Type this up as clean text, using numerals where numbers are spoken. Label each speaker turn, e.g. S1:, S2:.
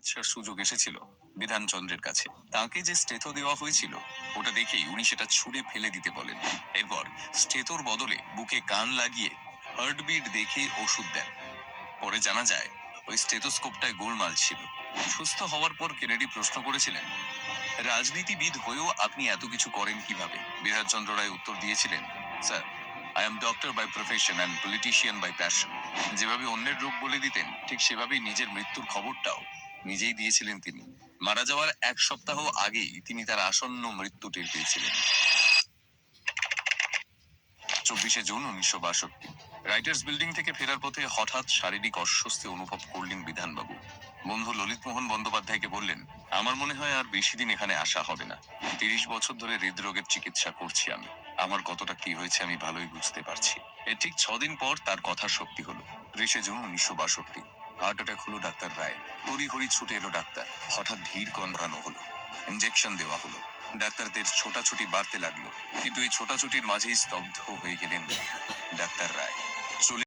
S1: চিকিৎসার সুযোগ এসেছিল বিধানচন্দ্রের কাছে। তাকে যে স্টেথো দেওয়া হয়েছিল ওটা দেখেই উনি সেটা ছুঁড়ে ফেলে দিতে বলেন। এরপর স্টেথোর বদলে বুকে কান লাগিয়ে হার্টবিট দেখে ওষুধ দেন। পরে জানা যায় ওই স্টেথোস্কোপটায় গোলমাল ছিল। সুস্থ হওয়ার পর কেনেডি প্রশ্ন করেছিলেন, রাজনীতিবিদ হয়েও আপনি এত কিছু করেন কিভাবে? বিধানচন্দ্র রায় উত্তর দিয়েছিলেন, sir, I am doctor by profession and politician by passion. যেভাবে অন্যের রোগ বলে দিতেন ঠিক সেভাবেই নিজের মৃত্যুর খবরটাও নিজেই দিয়েছিলেন তিনি। মারা যাওয়ার এক সপ্তাহ আগেই তিনি তার আসন্ন মৃত্যু টের পেয়েছিলেন। 24শে জুন 1962 রাইটার্স বিল্ডিং থেকে ফেরার পথে হঠাৎ শারীরিক অস্বস্তি অনুভব করলেন বিধানবাবু। বন্ধু ললিতমোহন বন্দ্যোপাধ্যায়কে বললেন, আমার মনে হয় আর বেশি দিন এখানে আসা হবে না। 30 বছর ধরে হৃদরোগের চিকিৎসা করছি আমি। আমার কতটা কি হয়েছে আমি ভালোই বুঝতে পারছি। এর ঠিক 6 দিন পর তার কথা সত্যি হলো। 30শে জুন 1962 হার্ট অ্যাটাক হলো ডাক্তার রায়। তড়িঘড়ি ছুটে এলো ডাক্তার। হঠাৎ ভিড় কন্দ্রানো হলো, ইঞ্জেকশন দেওয়া হলো। ডাক্তারদের ছোটাছুটি বাড়তে লাগলো, কিন্তু এই ছোটাছুটির মাঝেই স্তব্ধ হয়ে গেলেন ডাক্তার রায়। চলে